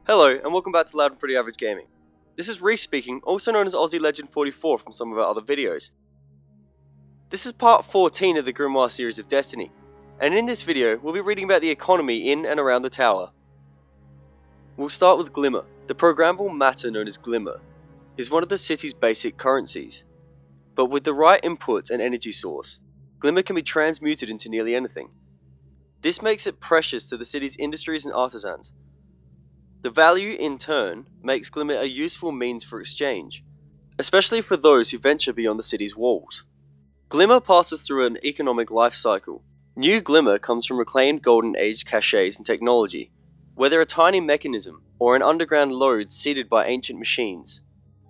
Hello, and welcome back to Loud and Pretty Average Gaming. This is Reese speaking, also known as Aussie Legend 44 from some of our other videos. This is part 14 of the Grimoire series of Destiny, and in this video we'll be reading about the economy in and around the tower. We'll start with Glimmer. The programmable matter known as Glimmer is one of the city's basic currencies, but with the right inputs and energy source, Glimmer can be transmuted into nearly anything. This makes it precious to the city's industries and artisans. The value, in turn, makes Glimmer a useful means for exchange, especially for those who venture beyond the city's walls. Glimmer passes through an economic life cycle. New Glimmer comes from reclaimed Golden Age caches and technology, whether a tiny mechanism or an underground lode seeded by ancient machines.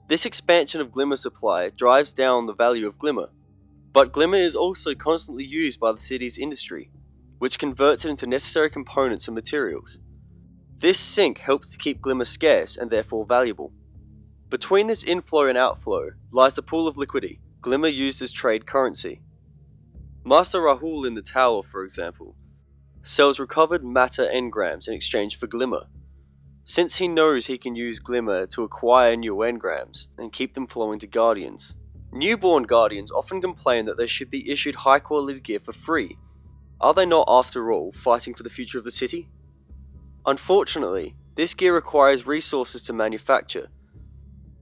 This expansion of Glimmer supply drives down the value of Glimmer, but Glimmer is also constantly used by the city's industry, which converts it into necessary components and materials. This sync helps to keep Glimmer scarce and therefore valuable. Between this inflow and outflow lies the pool of liquidity, Glimmer used as trade currency. Master Rahul in the tower, for example, sells recovered matter engrams in exchange for Glimmer, since he knows he can use Glimmer to acquire new engrams and keep them flowing to Guardians. Newborn Guardians often complain that they should be issued high quality gear for free. Are they not, after all, fighting for the future of the city? Unfortunately, this gear requires resources to manufacture.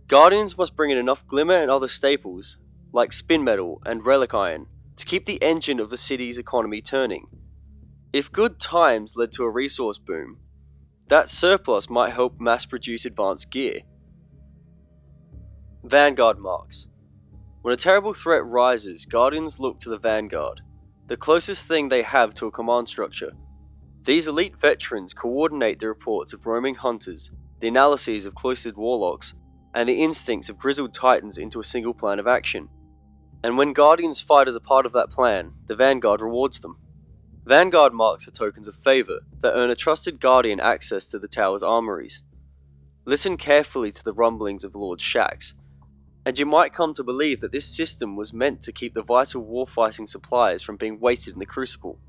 Guardians must bring in enough Glimmer and other staples, like spin metal and relic iron, to keep the engine of the city's economy turning. If good times led to a resource boom, that surplus might help mass-produce advanced gear. Vanguard Marks. When a terrible threat rises, Guardians look to the Vanguard, the closest thing they have to a command structure. These elite veterans coordinate the reports of roaming hunters, the analyses of cloistered warlocks, and the instincts of grizzled titans into a single plan of action. And when Guardians fight as a part of that plan, the Vanguard rewards them. Vanguard Marks are tokens of favour that earn a trusted Guardian access to the tower's armories. Listen carefully to the rumblings of Lord Shax, and you might come to believe that this system was meant to keep the vital warfighting supplies from being wasted in the Crucible.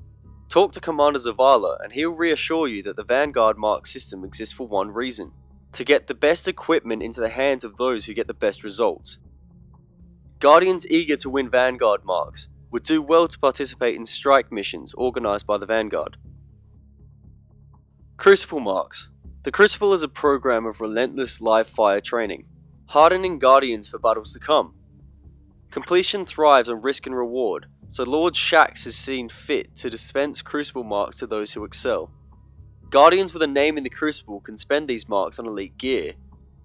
Talk to Commander Zavala and he'll reassure you that the Vanguard Mark system exists for one reason: to get the best equipment into the hands of those who get the best results. Guardians eager to win Vanguard Marks would do well to participate in strike missions organised by the Vanguard. Crucible Marks. The Crucible is a program of relentless live fire training, hardening Guardians for battles to come. Completion thrives on risk and reward, so Lord Shax has seen fit to dispense Crucible Marks to those who excel. Guardians with a name in the Crucible can spend these marks on elite gear.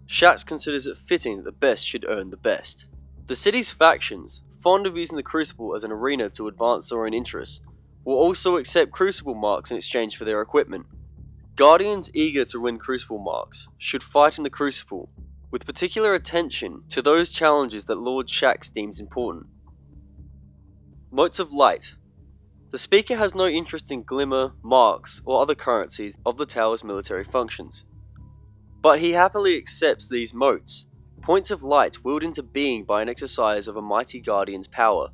Shax considers it fitting that the best should earn the best. The city's factions, fond of using the Crucible as an arena to advance their own interests, will also accept Crucible Marks in exchange for their equipment. Guardians eager to win Crucible Marks should fight in the Crucible, with particular attention to those challenges that Lord Shax deems important. Motes of Light. The speaker has no interest in Glimmer, Marks, or other currencies of the tower's military functions, but he happily accepts these motes, points of light willed into being by an exercise of a mighty Guardian's power.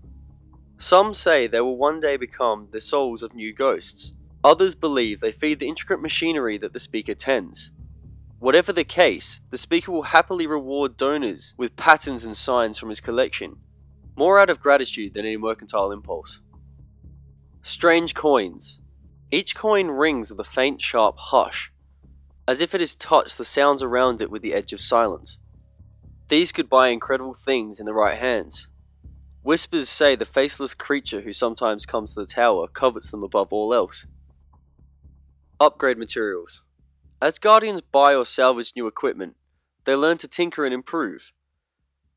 Some say they will one day become the souls of new ghosts. Others believe they feed the intricate machinery that the speaker tends. Whatever the case, the speaker will happily reward donors with patterns and signs from his collection, more out of gratitude than any mercantile impulse. Strange coins. Each coin rings with a faint, sharp hush, as if it has touched the sounds around it with the edge of silence. These could buy incredible things in the right hands. Whispers say the faceless creature who sometimes comes to the tower covets them above all else. Upgrade materials. As Guardians buy or salvage new equipment, they learn to tinker and improve.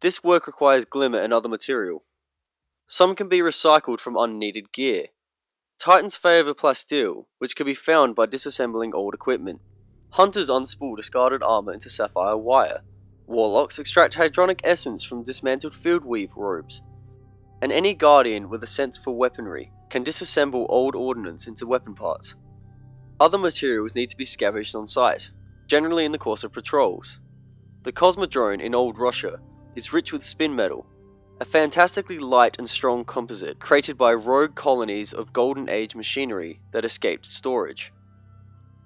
This work requires Glimmer and other material. Some can be recycled from unneeded gear. Titans favour plasteel, which can be found by disassembling old equipment. Hunters unspool discarded armour into sapphire wire. Warlocks extract hadronic essence from dismantled field weave robes. And any Guardian with a sense for weaponry can disassemble old ordnance into weapon parts. Other materials need to be scavenged on site, generally in the course of patrols. The Cosmodrome in Old Russia is rich with spin metal, a fantastically light and strong composite created by rogue colonies of Golden Age machinery that escaped storage.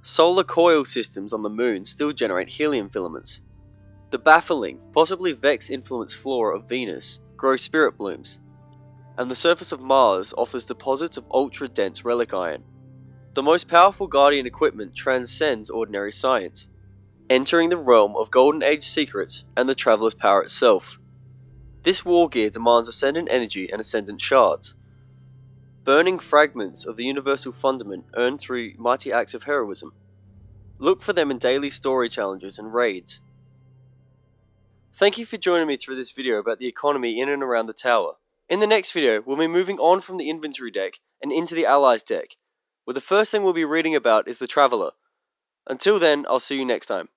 Solar coil systems on the moon still generate helium filaments. The baffling, possibly Vex-influenced flora of Venus grow spirit blooms, and the surface of Mars offers deposits of ultra-dense relic iron. The most powerful Guardian equipment transcends ordinary science, entering the realm of Golden Age secrets and the Traveler's power itself. This war gear demands ascendant energy and ascendant shards, burning fragments of the universal fundament earned through mighty acts of heroism. Look for them in daily story challenges and raids. Thank you for joining me through this video about the economy in and around the tower. In the next video, we'll be moving on from the inventory deck and into the allies deck, where the first thing we'll be reading about is the Traveler. Until then, I'll see you next time.